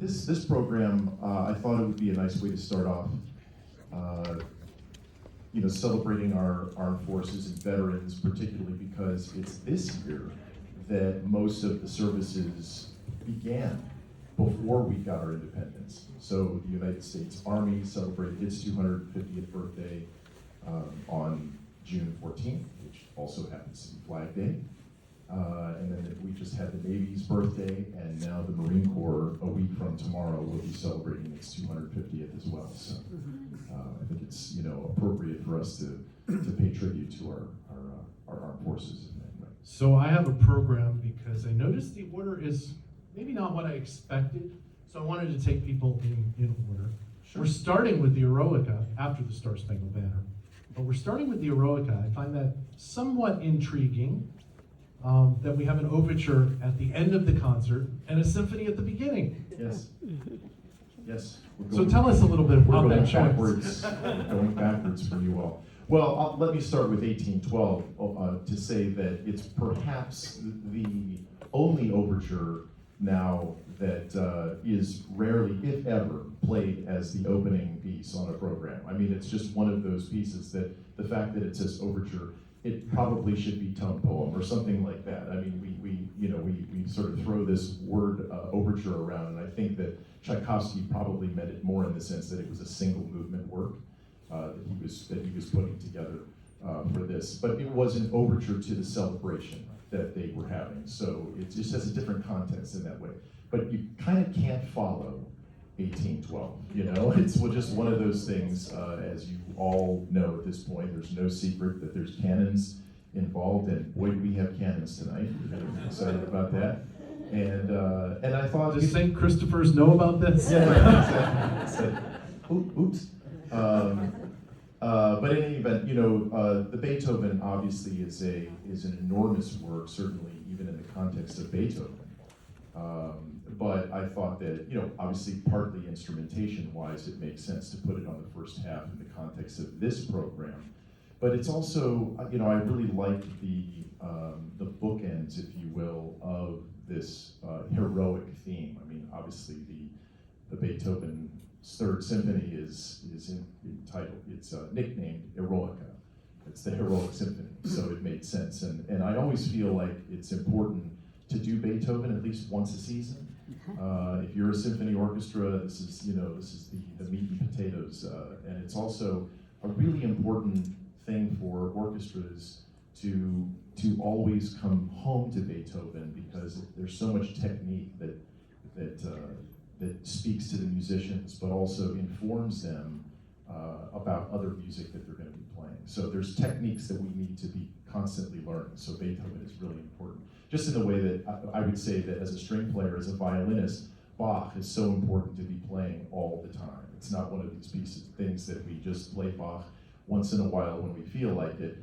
this program, I thought it would be a nice way to start off, celebrating our armed forces and veterans, particularly because it's this year that most of the services began before we got our independence. So the United States Army celebrated its 250th birthday on June 14th, which also happens to be Flag Day. And then we just had the Navy's birthday, and now the Marine Corps, a week from tomorrow, will be celebrating its 250th as well. So I think it's appropriate for us to pay tribute to our armed forces in that way. So I have a program because I noticed the order is maybe not what I expected. So I wanted to take people in order. Sure. We're starting with the Eroica after the Star-Spangled Banner, but we're starting with the Eroica. I find that somewhat intriguing. That we have an overture at the end of the concert and a symphony at the beginning. Yes. Yes. So tell us a little bit about that choice. We're going backwards for you all. Well, let me start with 1812 to say that it's perhaps the only overture now that is rarely, if ever, played as the opening piece on a program. I mean, it's just one of those pieces that the fact that it says overture, it probably should be tone poem or something like that. I mean, we sort of throw this word overture around, and I think that Tchaikovsky probably meant it more in the sense that it was a single movement work that he was putting together for this. But it was an overture to the celebration that they were having, so it just has a different context in that way. But you kind of can't follow 1812, It's just one of those things, as you all know at this point, there's no secret that there's cannons involved, and boy, do we have cannons tonight. We're really excited about that. And I thought— Does St. Christopher's know about this? Yeah, exactly. Oops. But in any event, the Beethoven obviously is an enormous work, certainly even in the context of Beethoven. But I thought that, obviously partly instrumentation-wise, it makes sense to put it on the first half in the context of this program. But it's also, I really liked the bookends, if you will, of this heroic theme. I mean, obviously the Beethoven Third Symphony is entitled, it's nicknamed Eroica. It's the heroic symphony, so it made sense. And I always feel like it's important to do Beethoven at least once a season. If you're a symphony orchestra, this is the meat and potatoes, and it's also a really important thing for orchestras to always come home to Beethoven, because there's so much technique that speaks to the musicians, but also informs them about other music that they're going to be playing. So there's techniques that we need to be constantly learning. So Beethoven is really important. Just in the way that I would say that as a string player, as a violinist, Bach is so important to be playing all the time. It's not one of these things that we just play Bach once in a while when we feel like it.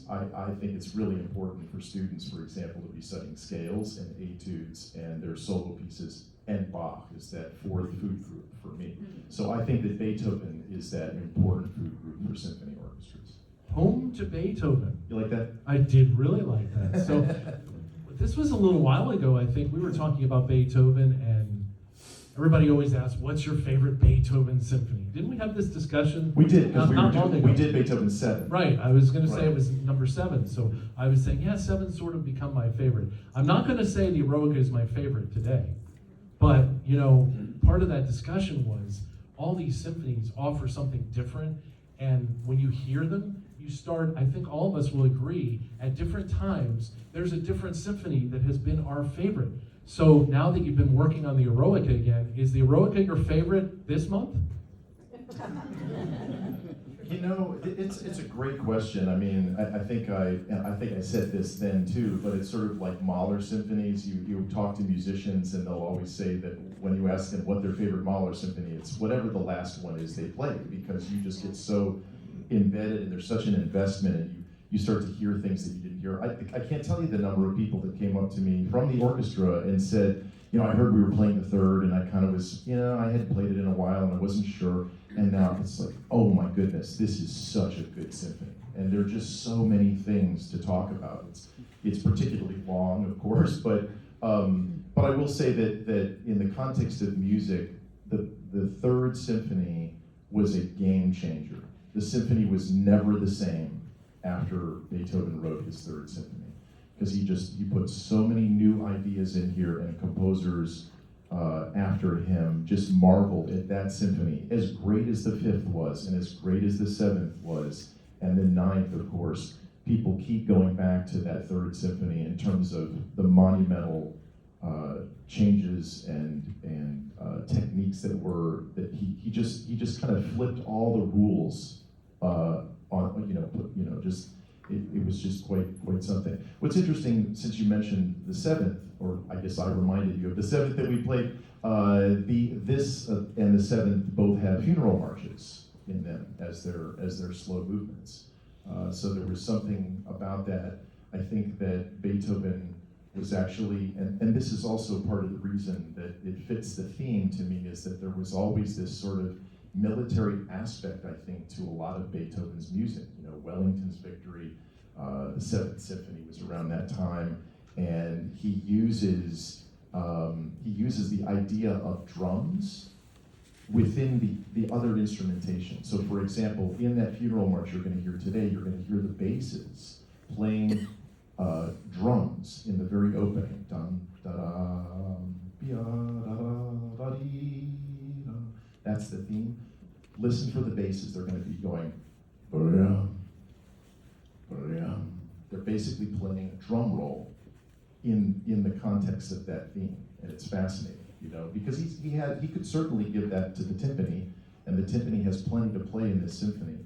I think it's really important for students, for example, to be studying scales and etudes and their solo pieces, and Bach is that fourth food group for me. So I think that Beethoven is that important food group for symphony orchestras. Home to Beethoven. You like that? I did really like that. So this was a little while ago, I think. We were talking about Beethoven, and everybody always asks, what's your favorite Beethoven symphony? Didn't we have this discussion? We did, because we did did Beethoven 7. Right, I was going to say it was number 7, so I was saying, yeah, 7's sort of become my favorite. I'm not going to say the Eroica is my favorite today, but, part of that discussion was all these symphonies offer something different, and when you hear them, you start, I think all of us will agree, at different times, there's a different symphony that has been our favorite. So now that you've been working on the Eroica again, is the Eroica your favorite this month? It's a great question. I mean, I think I said this then too, but it's sort of like Mahler symphonies. You talk to musicians and they'll always say that when you ask them what their favorite Mahler symphony, it's whatever the last one is they play, because you just get so embedded and there's such an investment, and you start to hear things that you didn't hear. I can't tell you the number of people that came up to me from the orchestra and said, I heard we were playing the third, and I kind of was, I hadn't played it in a while and I wasn't sure, and now it's like, oh my goodness, this is such a good symphony. And there are just so many things to talk about. It's particularly long, of course, but But I will say that in the context of music, the Third Symphony was a game changer. The symphony was never the same after Beethoven wrote his Third Symphony, because he put so many new ideas in here, and composers after him just marveled at that symphony. As great as the Fifth was, and as great as the Seventh was, and the Ninth, of course, people keep going back to that Third Symphony in terms of the monumental changes and techniques that he just kind of flipped all the rules it was just quite something. What's interesting, since you mentioned the Seventh, or I guess I reminded you of the Seventh that we played, this and the Seventh both have funeral marches in them as their slow movements. So there was something about that. I think that Beethoven was actually, and this is also part of the reason that it fits the theme to me, is that there was always this sort of military aspect, I think, to a lot of Beethoven's music. Wellington's victory, the Seventh Symphony was around that time, and he uses the idea of drums within the other instrumentation. So for example, in that funeral march you're going to hear today, you're going to hear the basses playing drums in the very opening. Dun, da, da, da, da, dee, da. That's the theme. Listen for the basses. They're going to be going. They're basically playing a drum roll in the context of that theme, and it's fascinating, because he could certainly give that to the timpani, and the timpani has plenty to play in this symphony.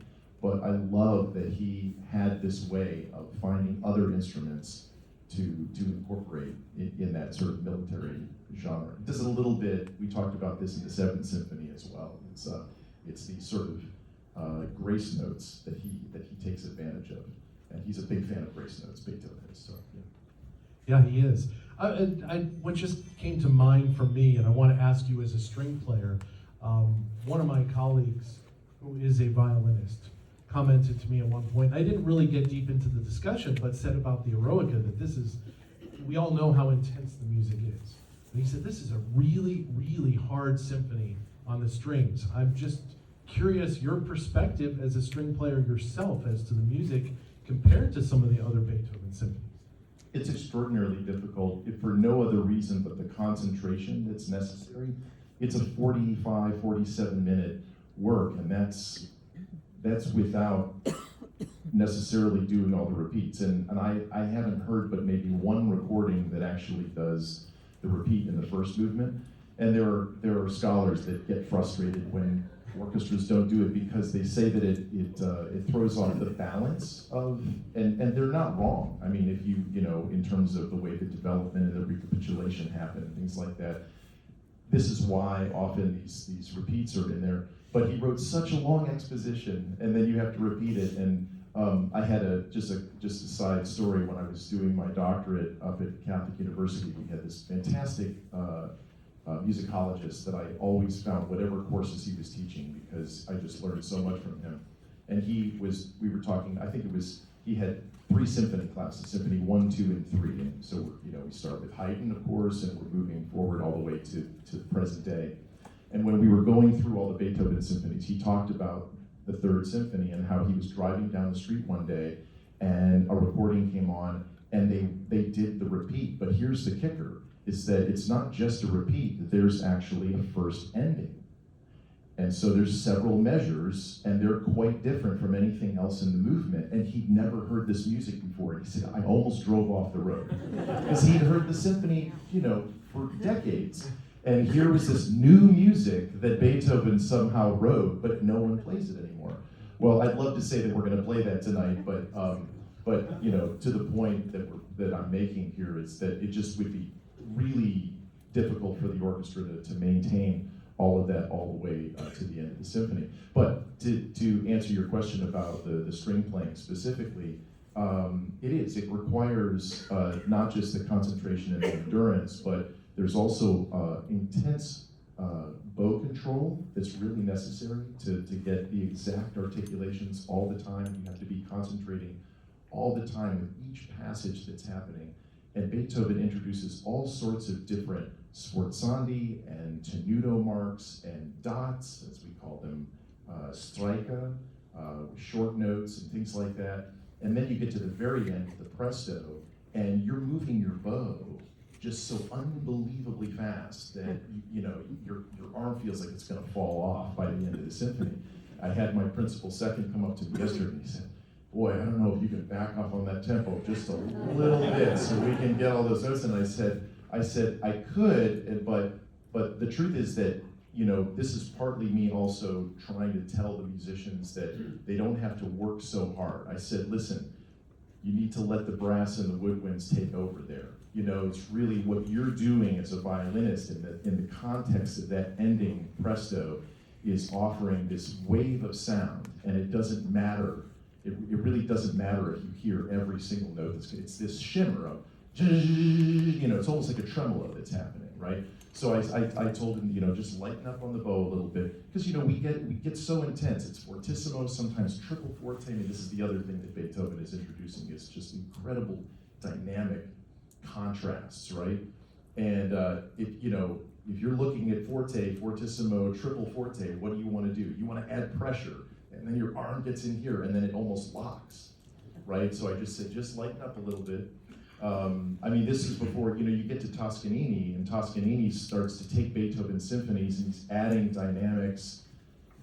But I love that he had this way of finding other instruments to incorporate in that sort of military genre. It does a little bit. We talked about this in the Seventh Symphony as well. It's these sort of grace notes that he takes advantage of, and he's a big fan of grace notes. Beethoven is. So yeah, he is. What just came to mind for me, and I want to ask you as a string player, one of my colleagues who is a violinist commented to me at one point, I didn't really get deep into the discussion, but said about the Eroica that we all know how intense the music is. And he said, this is a really, really hard symphony on the strings. I'm just curious your perspective as a string player yourself as to the music compared to some of the other Beethoven symphonies. It's extraordinarily difficult, if for no other reason but the concentration that's necessary. It's a 45, 47-minute work, and that's without necessarily doing all the repeats. And I haven't heard but maybe one recording that actually does the repeat in the first movement. And there are scholars that get frustrated when orchestras don't do it, because they say that it throws off the balance of, and they're not wrong. I mean, if you in terms of the way the development and the recapitulation happen and things like that, this is why often these repeats are in there. But he wrote such a long exposition, and then you have to repeat it. And I had just a side story. When I was doing my doctorate up at Catholic University, we had this fantastic musicologist that I always found whatever courses he was teaching, because I just learned so much from him. And we were talking, I think he had 3 symphony classes, Symphony 1, 2, and 3. And so we start with Haydn, of course, and we're moving forward all the way to present day. And when we were going through all the Beethoven symphonies, he talked about the Third Symphony and how he was driving down the street one day and a recording came on and they did the repeat. But here's the kicker, is that it's not just a repeat, that there's actually a first ending. And so there's several measures, and they're quite different from anything else in the movement. And he'd never heard this music before. He said, I almost drove off the road. Because he'd heard the symphony, for decades. And here was this new music that Beethoven somehow wrote, but no one plays it anymore. Well, I'd love to say that we're going to play that tonight, but to the point that I'm making here is that it just would be really difficult for the orchestra to maintain all of that all the way to the end of the symphony. But to answer your question about the string playing specifically, it requires not just the concentration and the endurance, but there's also intense bow control that's really necessary to get the exact articulations all the time. You have to be concentrating all the time with each passage that's happening. And Beethoven introduces all sorts of different sforzandi and tenuto marks and dots, as we call them, strica, short notes and things like that. And then you get to the very end of the Presto, and you're moving your bow just so unbelievably fast that your arm feels like it's going to fall off by the end of the symphony. I had my principal second come up to me yesterday and he said, "Boy, I don't know if you can back off on that tempo just a little bit so we can get all those notes." And I said I could, but the truth is that this is partly me also trying to tell the musicians that they don't have to work so hard. I said, listen, you need to let the brass and the woodwinds take over there. It's really what you're doing as a violinist in the context of that ending Presto is offering this wave of sound, and it doesn't matter. It really doesn't matter if you hear every single note. It's this shimmer of, it's almost like a tremolo that's happening, right? So I told him, just lighten up on the bow a little bit, because we get so intense. It's fortissimo, sometimes triple forte. I mean, this is the other thing that Beethoven is introducing, is just incredible dynamic contrasts, right? And if you're looking at forte, fortissimo, triple forte, what do you want to do? You want to add pressure, and then your arm gets in here, and then it almost locks, right? So I just said, just lighten up a little bit. This is before, you get to Toscanini, and Toscanini starts to take Beethoven's symphonies and he's adding dynamics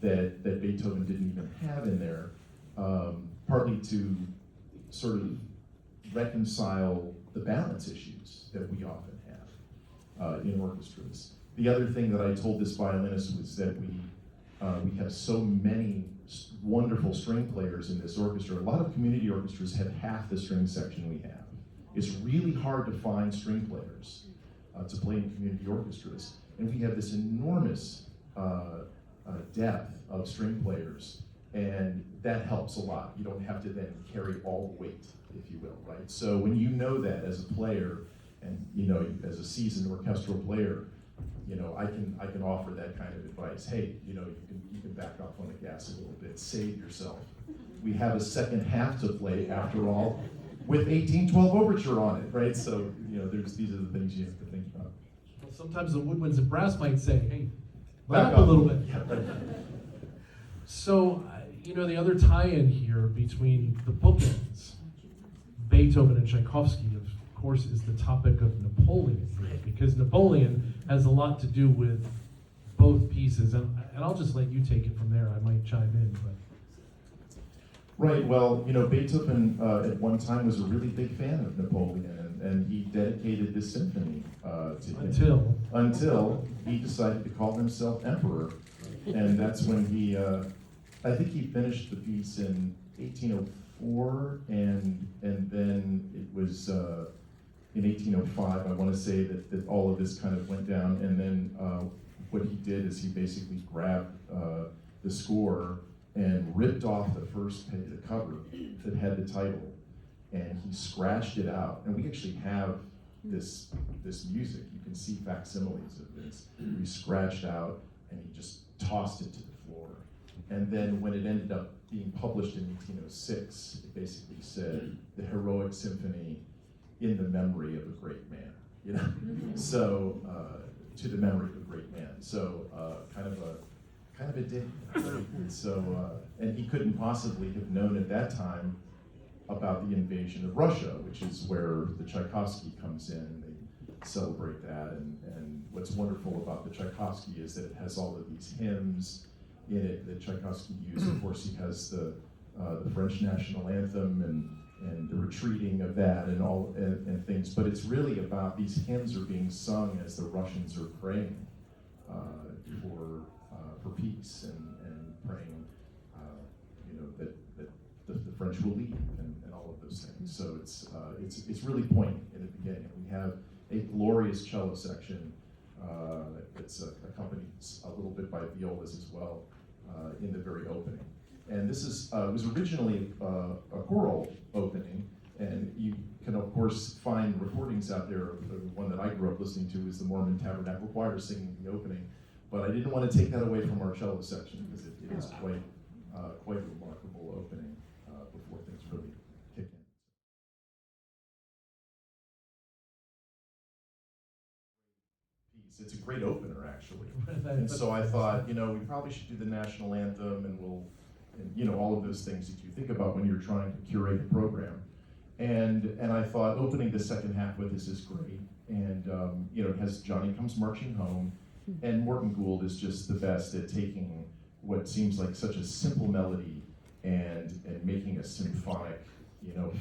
that Beethoven didn't even have in there, partly to sort of reconcile the balance issues that we often have in orchestras. The other thing that I told this violinist was that we have so many wonderful string players in this orchestra. A lot of community orchestras have half the string section we have. It's really hard to find string players to play in community orchestras. And we have this enormous depth of string players, and that helps a lot. You don't have to then carry all the weight, if you will, right? So when you know that as a player, and as a seasoned orchestral player, I can offer that kind of advice. Hey, you can back off on the gas a little bit, save yourself. We have a second half to play after all, with 1812 Overture on it, right? So, these are the things you have to think about. Well, sometimes the woodwinds and brass might say, hey, let up a little bit. Yeah, right. So, the other tie-in here between the bookends, Beethoven and Tchaikovsky, of course, is the topic of Napoleon, because Napoleon has a lot to do with both pieces, and I'll just let you take it from there. I might chime in, but. Right, well, Beethoven at one time was a really big fan of Napoleon, and he dedicated this symphony to him. Until he decided to call himself emperor. And that's when he, I think he finished the piece in 1804, and then it was in 1805, I want to say that all of this kind of went down, and then what he did is he basically grabbed the score and ripped off the first page, the cover that had the title, and he scratched it out. And we actually have this music. You can see facsimiles of this. He scratched out, and he just tossed it to the floor. And then when it ended up being published in 1806, it basically said, "The heroic symphony in the memory of a great man." So, to the memory of a great man. So, kind of a dig. Right? So, and he couldn't possibly have known at that time about the invasion of Russia, which is where the Tchaikovsky comes in. They celebrate that, and what's wonderful about the Tchaikovsky is that it has all of these hymns in it that Tchaikovsky used. Of course, he has the French national anthem and the retreating of that and things. But it's really about these hymns are being sung as the Russians are praying for peace and praying, that the French will leave and all of those things. So it's really poignant in the beginning. We have a glorious cello section that's accompanied a little bit by violas as well in the very opening. And this was originally a choral opening, and you can of course find recordings out there. The one that I grew up listening to is the Mormon Tabernacle Choir singing the opening. But I didn't want to take that away from our cello section because it is quite a remarkable opening before things really It's a great opener, actually. That- And so I thought, we probably should do the national anthem, and all of those things that you think about when you're trying to curate a program. And I thought opening the second half with this is great. And, it has Johnny Comes Marching Home, and Morton Gould is just the best at taking what seems like such a simple melody and making a symphonic,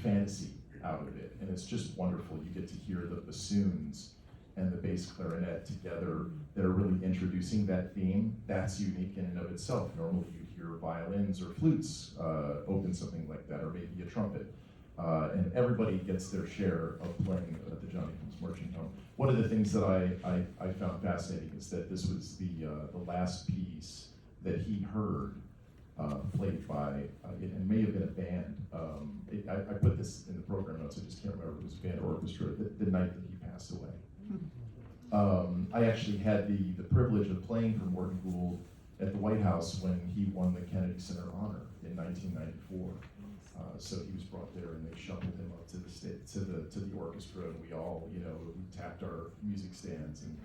fantasy out of it. And it's just wonderful. You get to hear the bassoons and the bass clarinet together that are really introducing that theme. That's unique in and of itself. Normally you hear violins or flutes open something like that, or maybe a trumpet. And everybody gets their share of playing the Johnny Comes Marching Home. One of the things that I found fascinating is that this was the last piece that he heard played by, it may have been a band. I put this in the program notes, I just can't remember if it was a band or orchestra, the night that he passed away. I actually had the privilege of playing for Morton Gould at the White House when he won the Kennedy Center Honor in 1994. So he was brought there, and they shuffled him up to the orchestra, and we all, we tapped our music stands, and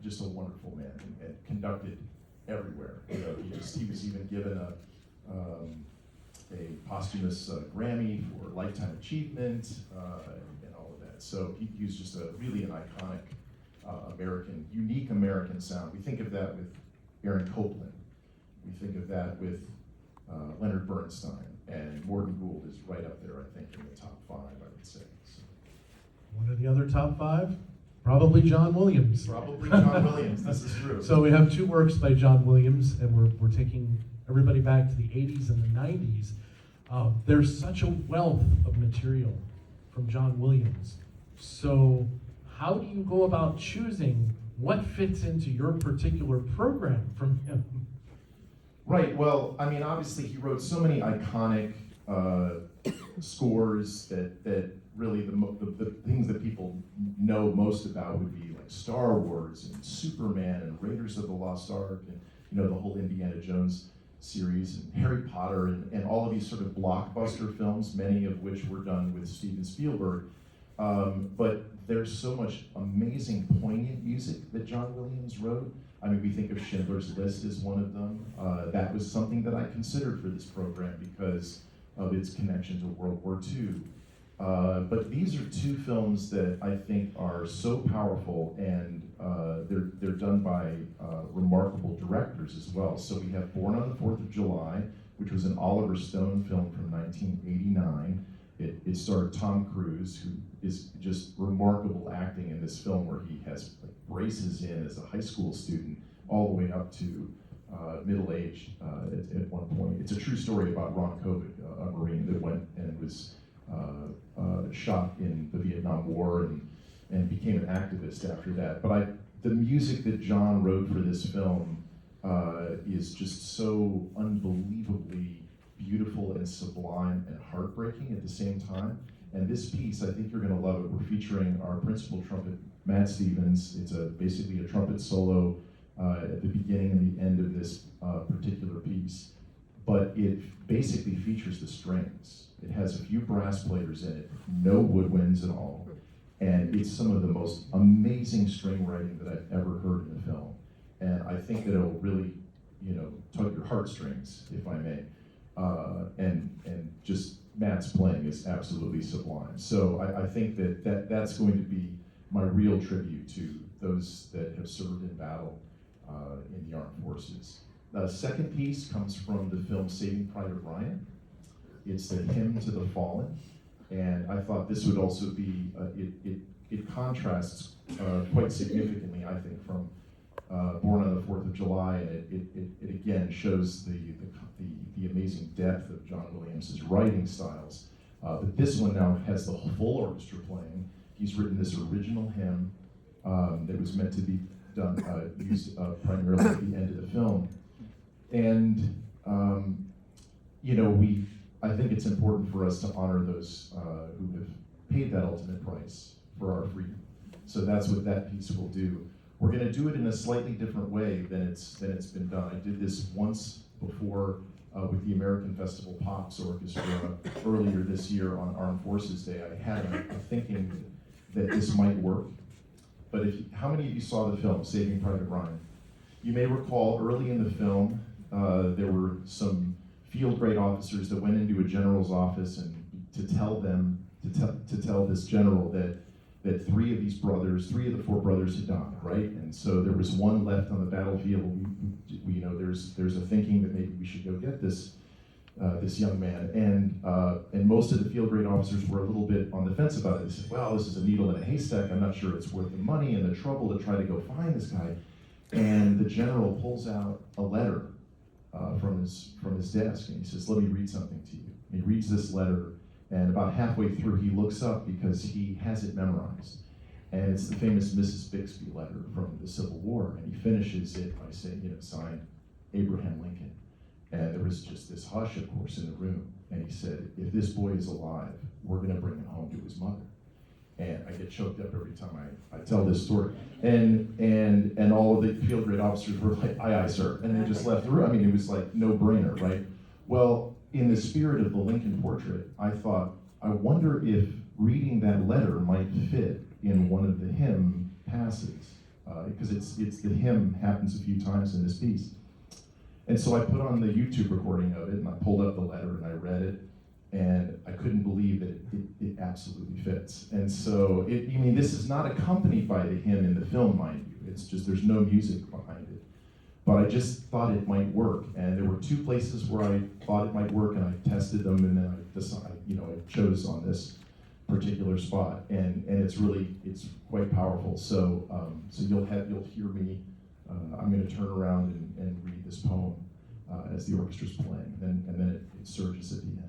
just a wonderful man, and conducted everywhere. He was even given a posthumous Grammy for Lifetime Achievement, and all of that. So he was just really an iconic unique American sound. We think of that with Aaron Copland. We think of that with Leonard Bernstein, and Morton Gould is right up there, I think, in the top 5, I would say. So. One of the other top 5? Probably John Williams. Probably John Williams, this is true. So we have 2 works by John Williams, and we're taking everybody back to the 80s and the 90s. There's such a wealth of material from John Williams. So how do you go about choosing what fits into your particular program from him? Right, well, I mean, obviously he wrote so many iconic scores that really the things that people know most about would be like Star Wars and Superman and Raiders of the Lost Ark and the whole Indiana Jones series and Harry Potter and all of these sort of blockbuster films, many of which were done with Steven Spielberg. But there's so much amazing, poignant music that John Williams wrote. I mean, we think of Schindler's List as one of them. That was something that I considered for this program because of its connection to World War II. But these are 2 films that I think are so powerful, and they're done by remarkable directors as well. So we have Born on the 4th of July, which was an Oliver Stone film from 1989. It starred Tom Cruise, who is just remarkable acting in this film, where he has braces in as a high school student all the way up to middle age at one point. It's a true story about Ron Kovic, a Marine that went and was shot in the Vietnam War and became an activist after that. But the music that John wrote for this film is just so unbelievably beautiful and sublime and heartbreaking at the same time. And this piece, I think you're going to love it. We're featuring our principal trumpet, Matt Stevens. It's basically a trumpet solo at the beginning and the end of this particular piece. But it basically features the strings. It has a few brass players in it, no woodwinds at all. And it's some of the most amazing string writing that I've ever heard in a film. And I think that it'll really, tug your heartstrings, if I may. And just Matt's playing is absolutely sublime. So I think that's going to be my real tribute to those that have served in battle in the armed forces. The second piece comes from the film Saving Private Ryan. It's the Hymn to the Fallen. And I thought this would also be, it contrasts quite significantly, I think, from Born on the 4th of July, and it again shows the amazing depth of John Williams' writing styles. But this one now has the full orchestra playing. He's written this original hymn that was meant to be done, used primarily at the end of the film. And, I think it's important for us to honor those who have paid that ultimate price for our freedom. So that's what that piece will do. We're going to do it in a slightly different way than it's been done. I did this once before with the American Festival Pops Orchestra earlier this year on Armed Forces Day. I had a thinking that this might work. but how many of you saw the film, Saving Private Ryan? You may recall early in the film, there were some field grade officers that went into a general's office and to tell this general that three of the four brothers had died, right? And so there was one left on the battlefield. There's a thinking that maybe we should go get this young man. And most of the field grade officers were a little bit on the fence about it. They said, well, this is a needle in a haystack. I'm not sure it's worth the money and the trouble to try to go find this guy. And the general pulls out a letter from his desk, and he says, let me read something to you. And he reads this letter, and about halfway through he looks up because he has it memorized. And it's the famous Mrs. Bixby letter from the Civil War, and he finishes it by saying, signed Abraham Lincoln. And there was just this hush, of course, in the room. And he said, if this boy is alive, we're gonna bring him home to his mother. And I get choked up every time I tell this story. And all of the field grade officers were like, aye, aye, sir. And they just left the room. I mean, it was like no brainer, right? Well, in the spirit of the Lincoln portrait, I thought, I wonder if reading that letter might fit in one of the hymn passages, because it's the hymn happens a few times in this piece. And so I put on the YouTube recording of it, and I pulled up the letter and I read it, and I couldn't believe that it absolutely fits. And so, this is not accompanied by the hymn in the film, mind you. It's just, there's no music behind it. But I just thought it might work. And there were two places where I thought it might work, and I tested them, and then I decided, I chose on this particular spot. And it's quite powerful. So you'll hear me, I'm gonna turn around and read this poem as the orchestra's playing, and then it surges at the end.